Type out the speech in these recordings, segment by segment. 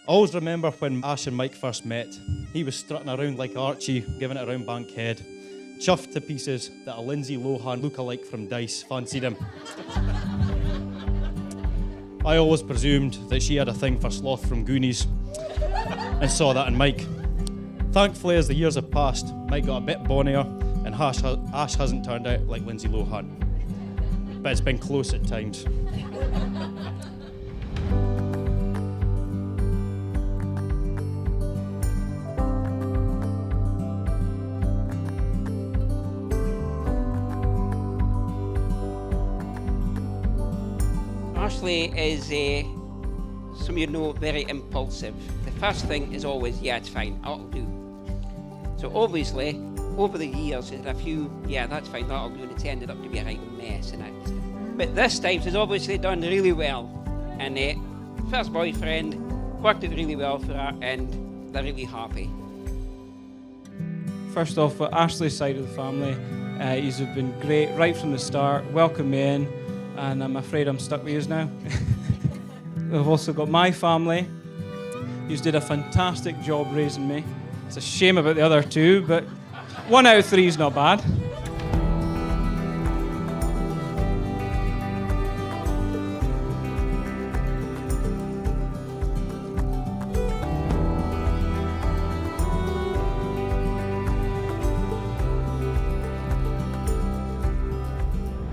always remember when Ash and Mike first met. He was strutting around like Archie, giving it around Bankhead, chuffed to pieces that a Lindsay Lohan lookalike from Dice fancied him. I always presumed that she had a thing for Sloth from Goonies and saw that in Mike. Thankfully, as the years have passed, Mike got a bit bonnier and Ash hasn't turned out like Lindsay Lohan. But it's been close at times. Ashley is, some of you know, very impulsive. The first thing is always, yeah, it's fine, that'll do. So obviously, over the years, there's a few, yeah, that's fine, that'll do, and it's ended up to be a right mess. But this time, she's obviously done really well. And first boyfriend worked out really well for her, and they're really happy. First off, for Ashley's side of the family, he's been great right from the start. Welcome me in, and I'm afraid I'm stuck with yous now. We've also got my family. Yous did a fantastic job raising me. It's a shame about the other two, but 1 out of 3 is not bad.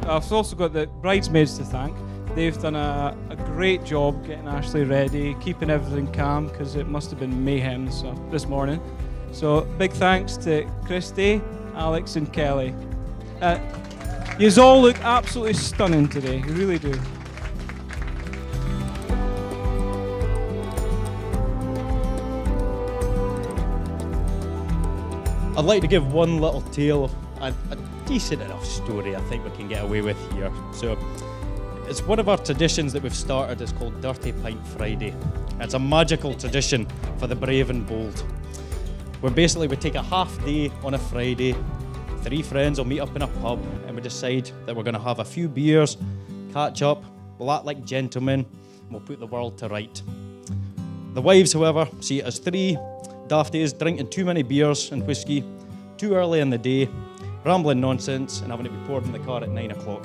I've also got the bridesmaids to thank. They've done a great job getting Ashley ready, keeping everything calm, because it must have been mayhem this morning. So big thanks to Christy, Alex and Kelly. Yous all look absolutely stunning today, you really do. I'd like to give one little tale of a decent enough story I think we can get away with here. So it's one of our traditions that we've started. It's called Dirty Pint Friday. It's a magical tradition for the brave and bold. Where basically we take a half day on a Friday, 3 friends will meet up in a pub and we decide that we're going to have a few beers, catch up, we'll act like gentlemen, and we'll put the world to right. The wives, however, see it as 3 dafties drinking too many beers and whiskey, too early in the day, rambling nonsense and having to be poured in the car at 9 o'clock.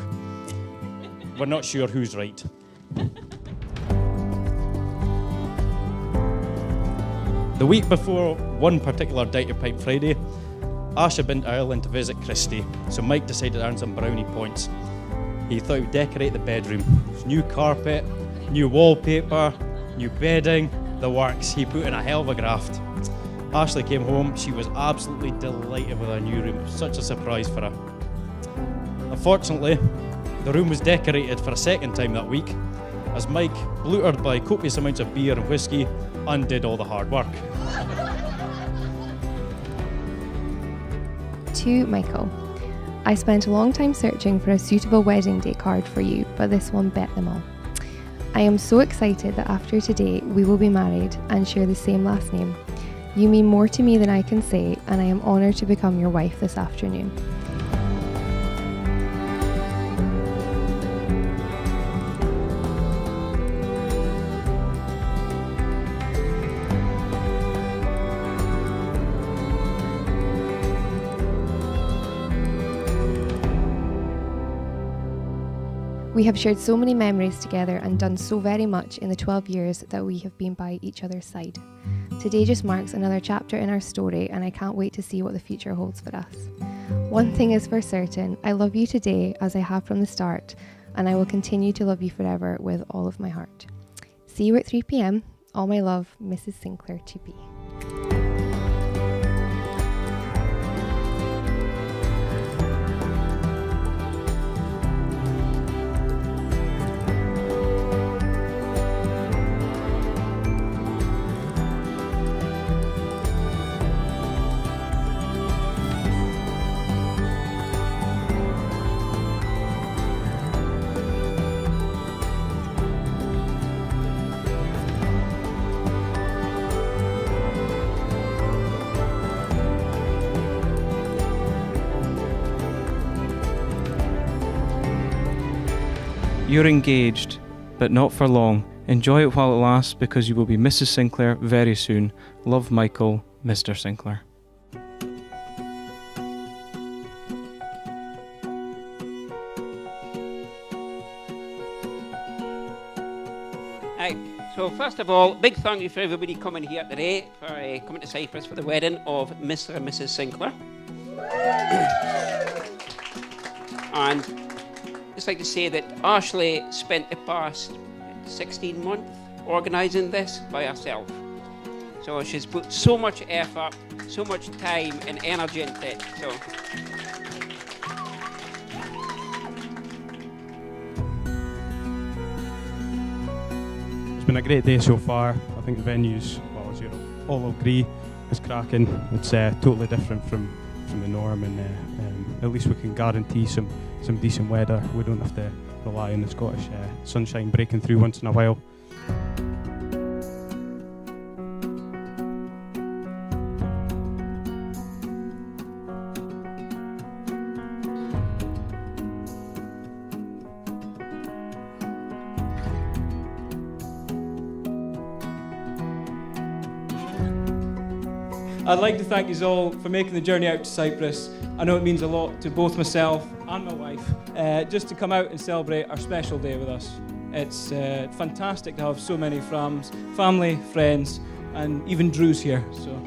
We're not sure who's right. The week before one particular Dirty Pint Friday, Ash had been to Ireland to visit Christy, so Mike decided to earn some brownie points. He thought he would decorate the bedroom. New carpet, new wallpaper, new bedding, the works. He put in a hell of a graft. Ashley came home. She was absolutely delighted with her new room. Such a surprise for her. Unfortunately, the room was decorated for a second time that week, as Mike, blutered by copious amounts of beer and whiskey, undid all the hard work. To Michael, I spent a long time searching for a suitable wedding day card for you, but this one bet them all. I am so excited that after today we will be married and share the same last name. You mean more to me than I can say, and I am honoured to become your wife this afternoon. We have shared so many memories together and done so very much in the 12 years that we have been by each other's side. Today just marks another chapter in our story, and I can't wait to see what the future holds for us. One thing is for certain, I love you today as I have from the start, and I will continue to love you forever with all of my heart. See you at 3 p.m. All my love, Mrs. Sinclair to be. You're engaged, but not for long. Enjoy it while it lasts, because you will be Mrs. Sinclair very soon. Love, Michael, Mr. Sinclair. Right. So first of all, big thank you for everybody coming here today, for coming to Cyprus for the wedding of Mr. and Mrs. Sinclair. And just like to say that Ashley spent the past 16 months organising this by herself. So she's put so much effort, so much time and energy into it. So it's been a great day so far. I think the venue's, well, as you all agree, is cracking. It's totally different from the norm, and at least we can guarantee some decent weather. We don't have to rely on the Scottish sunshine breaking through once in a while. I'd like to thank you all for making the journey out to Cyprus. I know it means a lot to both myself and my wife, just to come out and celebrate our special day with us. It's fantastic to have so many family, friends, and even Drew's here. So.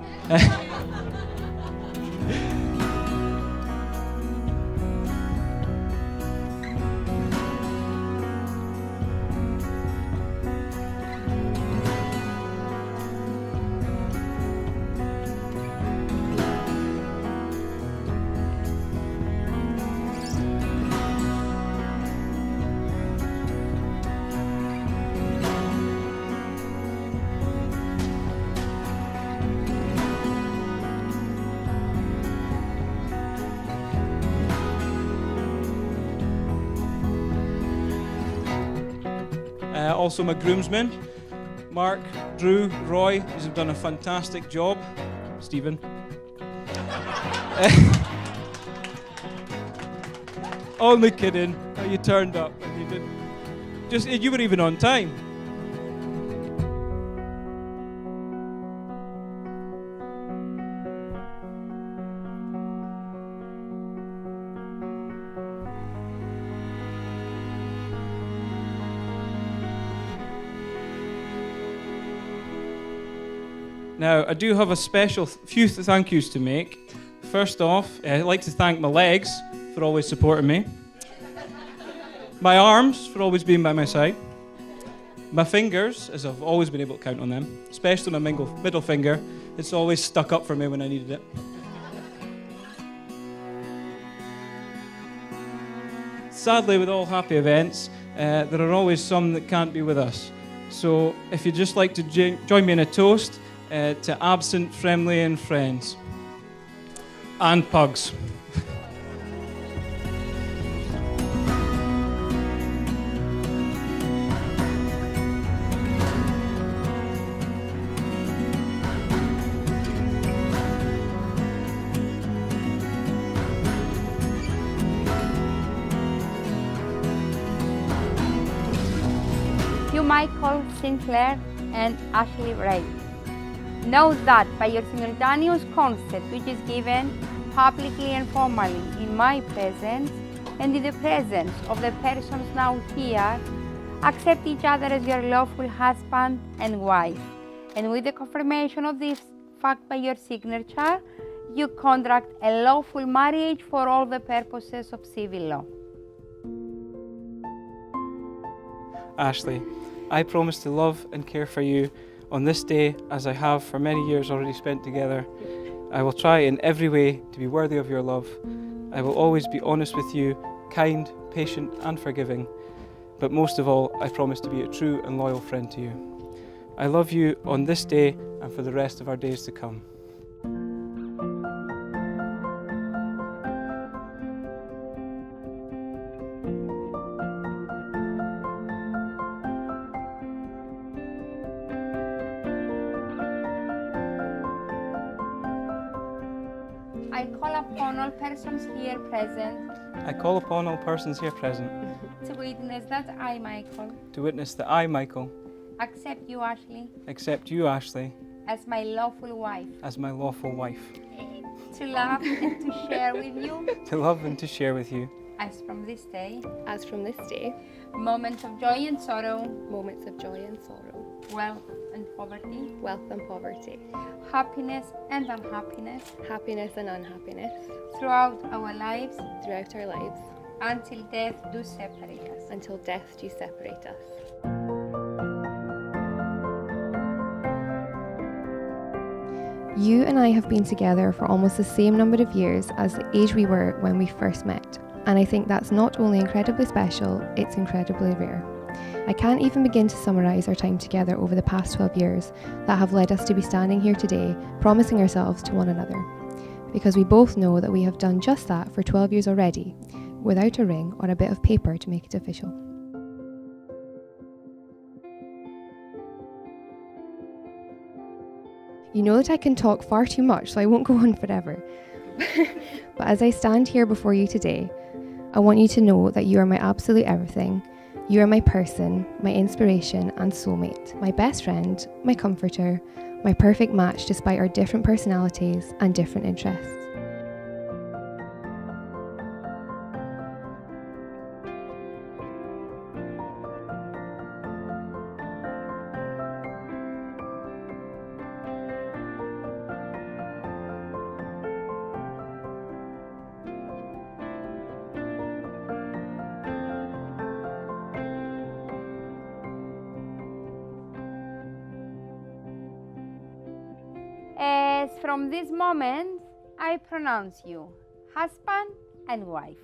Also my groomsmen, Mark, Drew, Roy, who's done a fantastic job. Stephen. Only kidding. You turned up and you didn't. You were even on time. Now, I do have a special few thank yous to make. First off, I'd like to thank my legs for always supporting me. My arms for always being by my side. My fingers, as I've always been able to count on them, especially my middle finger. It's always stuck up for me when I needed it. Sadly, with all happy events, there are always some that can't be with us. So if you'd just like to join me in a toast, to absent, friendly and friends. And pugs. To Michael Sinclair and Ashley Wright. Know that by your simultaneous consent, which is given publicly and formally in my presence and in the presence of the persons now here, accept each other as your lawful husband and wife. And with the confirmation of this fact by your signature, you contract a lawful marriage for all the purposes of civil law. Ashley, I promise to love and care for you on this day, as I have for many years already spent together. I will try in every way to be worthy of your love. I will always be honest with you, kind, patient and forgiving. But most of all, I promise to be a true and loyal friend to you. I love you on this day and for the rest of our days to come. I call upon all persons here present I call upon all persons here present to witness that I, Michael, to witness that I, Michael, accept you, Ashley, accept you, Ashley, as my lawful wife, as my lawful wife, to love and to share with you, to love and to share with you, as from this day, As from this day, moments of joy and sorrow, moments of joy and sorrow, wealth and poverty, wealth and poverty, happiness and unhappiness, happiness and unhappiness, throughout our lives, throughout our lives, until death do separate us. until death do separate us. You and I have been together for almost the same number of years as the age we were when we first met, and I think that's not only incredibly special, it's incredibly rare. I can't even begin to summarise our time together over the past 12 years that have led us to be standing here today, promising ourselves to one another. Because we both know that we have done just that for 12 years already, without a ring or a bit of paper to make it official. You know that I can talk far too much, so I won't go on forever. But as I stand here before you today, I want you to know that you are my absolute everything. You are my person, my inspiration and soulmate, my best friend, my comforter, my perfect match despite our different personalities and different interests. As from this moment, I pronounce you husband and wife.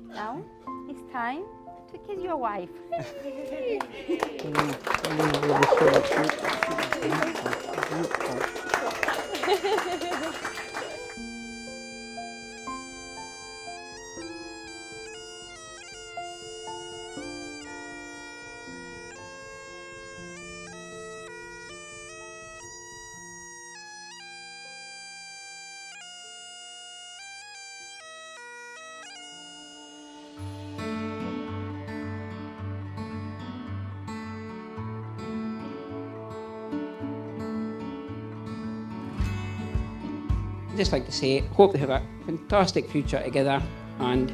Now it's time to kiss your wife. I'd just like to say, hope they have a fantastic future together, and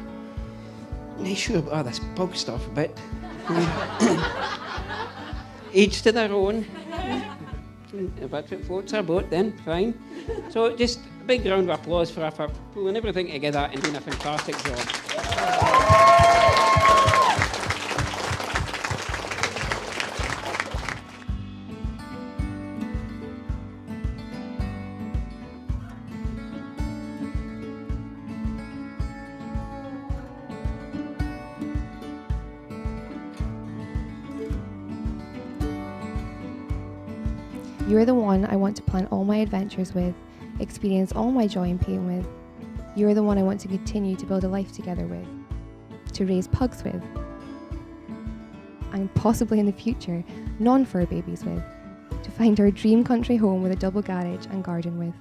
not sure about this bug stuff a bit. Each to their own. If that's what floats our boat, then fine. So just a big round of applause for her for pulling everything together and doing a fantastic job. You're the one I want to plan all my adventures with, experience all my joy and pain with. You're the one I want to continue to build a life together with, to raise pugs with, and possibly in the future, non-fur babies with, to find our dream country home with a double garage and garden with.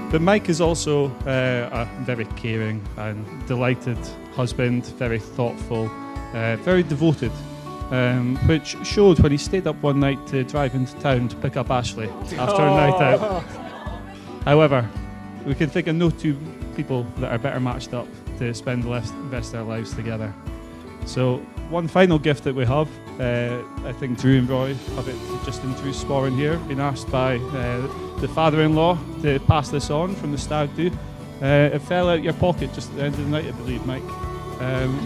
But Mike is also a very caring and delighted husband, very thoughtful, very devoted, which showed when he stayed up one night to drive into town to pick up Ashley after a night out. However, we can think of no two people that are better matched up to spend the rest of their lives together. So one final gift that we have, I think Drew and Roy have it just in Drew's sporran here, been asked by the father-in-law to pass this on from the stag do. It fell out your pocket just at the end of the night, I believe, Mike.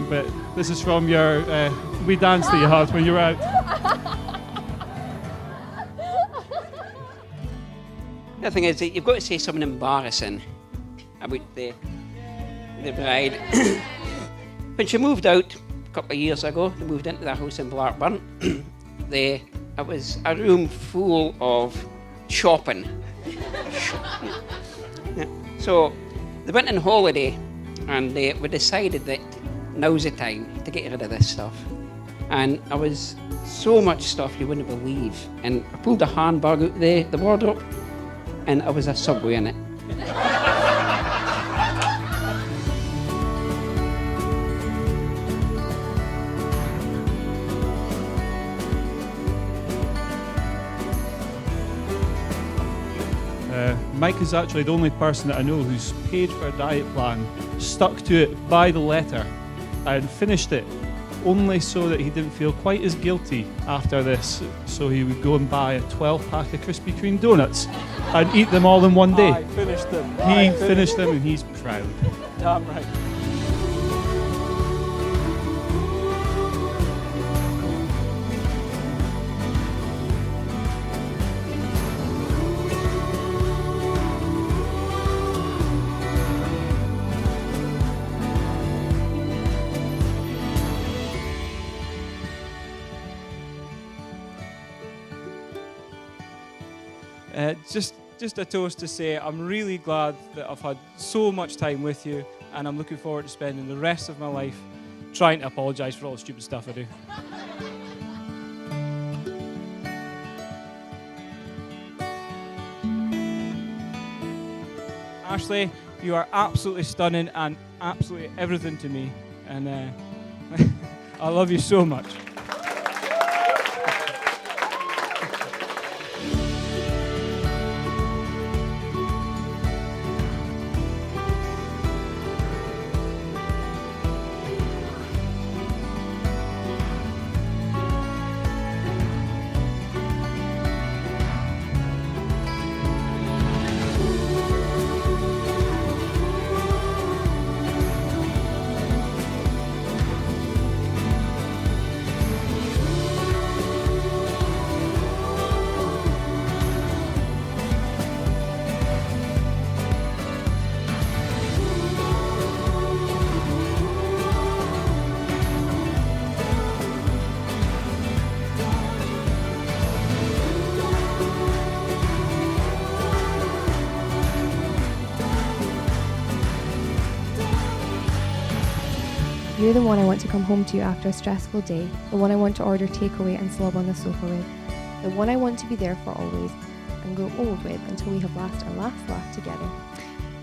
But this is from your wee dance that you had when you were out. The thing is that you've got to say something embarrassing about the bride. When she moved out a couple of years ago, they moved into their house in Blackburn. It was a room full of shopping. Yeah. So they went on holiday, and we decided that now's the time to get rid of this stuff. And there was so much stuff you wouldn't believe. And I pulled a handbag out the wardrobe, and there was a Subway in it. Mike is actually the only person that I know who's paid for a diet plan, stuck to it by the letter, and finished it only so that he didn't feel quite as guilty after this. So he would go and buy a 12-pack of Krispy Kreme donuts and eat them all in one day. I finished them. He finished them and he's proud. Damn right. Just a toast to say I'm really glad that I've had so much time with you, and I'm looking forward to spending the rest of my life trying to apologise for all the stupid stuff I do. Ashley, you are absolutely stunning and absolutely everything to me, and I love you so much. You're the one I want to come home to after a stressful day, the one I want to order takeaway and slob on the sofa with, the one I want to be there for always and grow old with until we have laughed our last laugh together.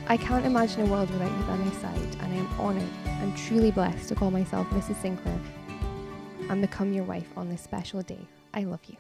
I can't imagine a world without you by my side, and I am honoured and truly blessed to call myself Mrs. Sinclair and become your wife on this special day. I love you.